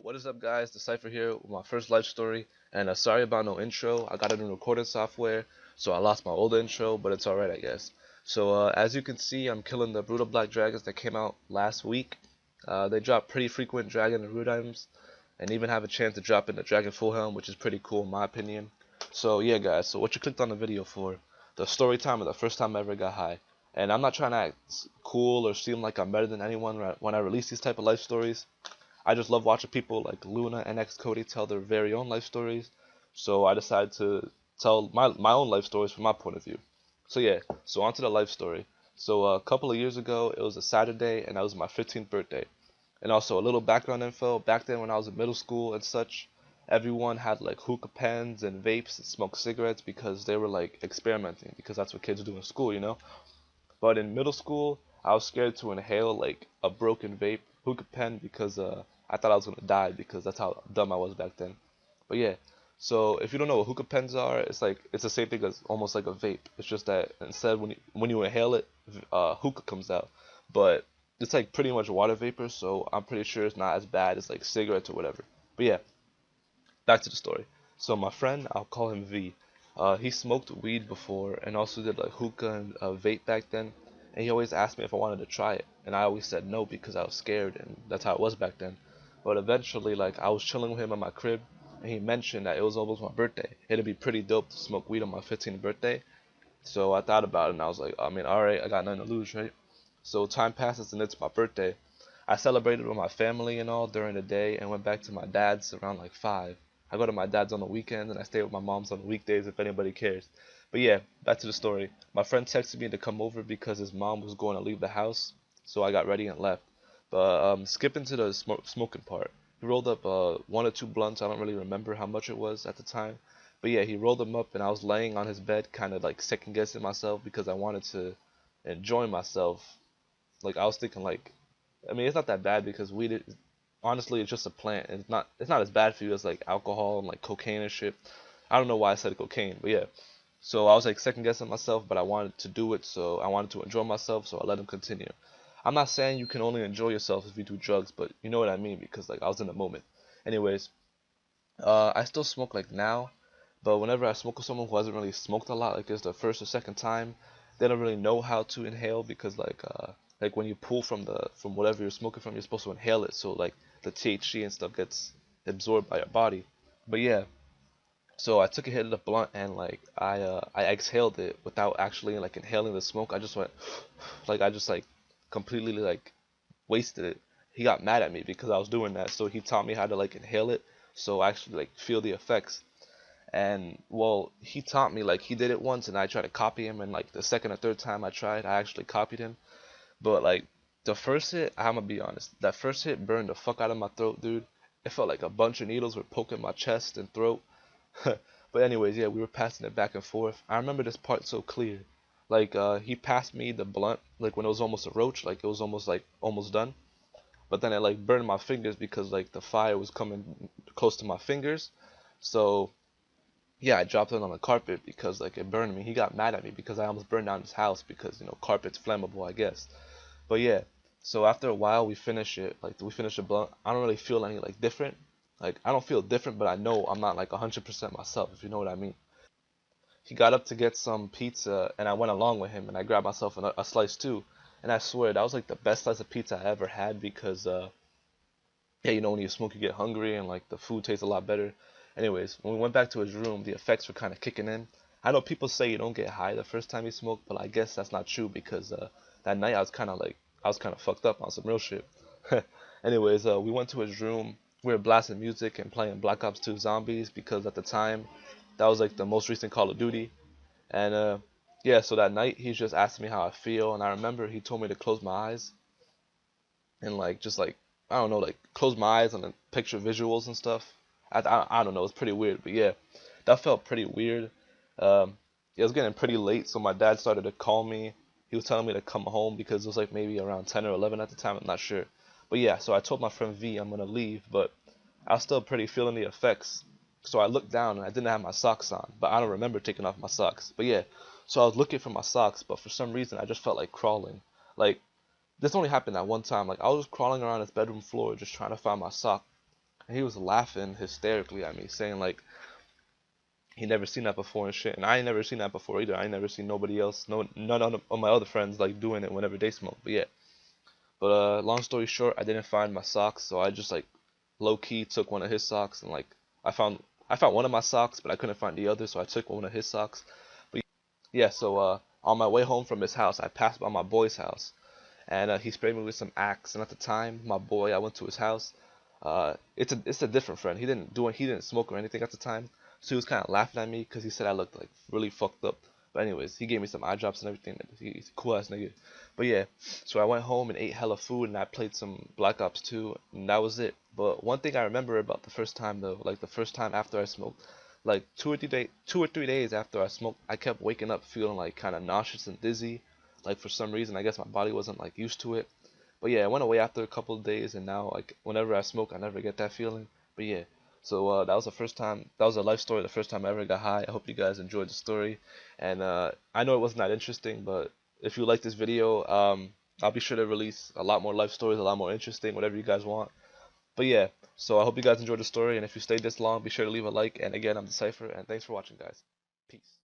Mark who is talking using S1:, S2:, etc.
S1: What is up, guys? The Cypher here with my first life story. And sorry about no intro. I got a new recording software, so I lost my old intro, but it's alright, I guess. So, as you can see, I'm killing the Brutal Black Dragons that came out last week. They drop pretty frequent dragon and root items, and even have a chance to drop in the Dragon Full Helm, which is pretty cool in my opinion. So, yeah, guys, so what you clicked on the video for, the story time of the first time I ever got high. And I'm not trying to act cool or seem like I'm better than anyone when I release these type of life stories. I just love watching people like Luna and X Cody tell their very own life stories. So I decided to tell my own life stories from my point of view. So yeah, so on to the life story. So a couple of years ago, it was a Saturday and that was my 15th birthday. And also a little background info, back then when I was in middle school and such, everyone had like hookah pens and vapes and smoked cigarettes because they were like experimenting because that's what kids do in school, you know? But in middle school, I was scared to inhale like a broken vape hookah pen because I thought I was gonna die because that's how dumb I was back then. But yeah, so if you don't know what hookah pens are, it's the same thing as almost like a vape. It's just that instead when you inhale it, hookah comes out. But it's like pretty much water vapor, so I'm pretty sure it's not as bad as like cigarettes or whatever. But yeah, back to the story. So my friend, I'll call him V. He smoked weed before and also did like hookah and vape back then. And he always asked me if I wanted to try it, and I always said no because I was scared, and that's how it was back then. But eventually, like I was chilling with him at my crib, and he mentioned that it was almost my birthday. It'd be pretty dope to smoke weed on my 15th birthday. So I thought about it, and I was like, I mean, all right, I got nothing to lose, right? So time passes, and it's my birthday. I celebrated with my family and all during the day, and went back to my dad's around like 5. I go to my dad's on the weekends, and I stay with my mom's on the weekdays if anybody cares. But yeah, back to the story. My friend texted me to come over because his mom was going to leave the house, so I got ready and left. But skipping to the smoking part, he rolled up one or two blunts. I don't really remember how much it was at the time, but yeah, he rolled them up, and I was laying on his bed, kind of like second guessing myself because I wanted to enjoy myself. Like I was thinking, like, I mean, it's not that bad because weed, honestly, it's just a plant. It's not as bad for you as like alcohol and like cocaine and shit. I don't know why I said cocaine, but yeah. So I was like second guessing myself, but I wanted to do it, so I wanted to enjoy myself, so I let him continue. I'm not saying you can only enjoy yourself if you do drugs, but you know what I mean because like I was in the moment. Anyways, I still smoke like now, but whenever I smoke with someone who hasn't really smoked a lot, like it's the first or second time, they don't really know how to inhale because like when you pull from whatever you're smoking from, you're supposed to inhale it so like the THC and stuff gets absorbed by your body. But yeah, so I took a hit of the blunt and like I exhaled it without actually like inhaling the smoke. I just went like I just like completely like wasted it. He got mad at me because I was doing that, so he taught me how to like inhale it, so I actually like feel the effects. And well, he taught me like he did it once, and I tried to copy him, and like the second or third time I tried, I actually copied him. But like the first hit, I'm gonna be honest, that first hit burned the fuck out of my throat, dude. It felt like a bunch of needles were poking my chest and throat. But anyways, yeah, we were passing it back and forth. I remember this part so clear. Like he passed me the blunt like when it was almost a roach, like it was almost done. But then it like burned my fingers because like the fire was coming close to my fingers. So yeah, I dropped it on the carpet because like it burned me. He got mad at me because I almost burned down his house because carpet's flammable, I guess. But yeah, so after a while we finish it, like we finish the blunt. I don't really feel any like different. Like I don't feel different, but I know I'm not like 100% myself, if you know what I mean. He got up to get some pizza, and I went along with him, and I grabbed myself a slice too. And I swear that was like the best slice of pizza I ever had because yeah, when you smoke, you get hungry, and like the food tastes a lot better. Anyways, when we went back to his room, the effects were kind of kicking in. I know people say you don't get high the first time you smoke, but I guess that's not true because that night I was kind of fucked up on some real shit. Anyways, we went to his room. We were blasting music and playing Black Ops 2 Zombies because at the time that was like the most recent Call of Duty. And yeah, so that night he just asked me how I feel, and I remember he told me to close my eyes and like just like I don't know, like close my eyes and then picture visuals and stuff. I don't know, it's pretty weird, but yeah, that felt pretty weird. It was getting pretty late, so my dad started to call me. He was telling me to come home because it was like maybe around 10 or 11 at the time. I'm not sure, but yeah, so I told my friend V I'm gonna leave, but I was still pretty feeling the effects. So I looked down and I didn't have my socks on, but I don't remember taking off my socks. But yeah, so I was looking for my socks, but for some reason I just felt like crawling. Like this only happened at one time. Like I was just crawling around his bedroom floor just trying to find my sock. and he was laughing hysterically at me, saying like he never seen that before and shit. And I ain't never seen that before either. I ain't never seen nobody else, none of my other friends like doing it whenever they smoke. But yeah. But long story short, I didn't find my socks, so I just like low key took one of his socks and like I found one of my socks, but I couldn't find the other, so I took one of his socks. But yeah, so on my way home from his house, I passed by my boy's house, and he sprayed me with some Axe. And at the time, my boy, I went to his house. It's a different friend. He didn't smoke or anything at the time, so he was kind of laughing at me because he said I looked like really fucked up. But anyways, he gave me some eye drops and everything. He's a cool ass nigga. But yeah, so I went home and ate hella food, and I played some Black Ops 2, and that was it. But one thing I remember about the first time though, like the first time after I smoked, like 2 or 3 days after I smoked, I kept waking up feeling like kind of nauseous and dizzy. Like for some reason, I guess my body wasn't like used to it. But yeah, it went away after a couple of days, and now like whenever I smoke, I never get that feeling. But yeah, so that was the first time. That was a life story. The first time I ever got high. I hope you guys enjoyed the story, and I know it wasn't that interesting, but if you like this video, I'll be sure to release a lot more life stories, a lot more interesting, whatever you guys want. But yeah, so I hope you guys enjoyed the story, and if you stayed this long, be sure to leave a like. And again, I'm Decipher, and thanks for watching, guys. Peace.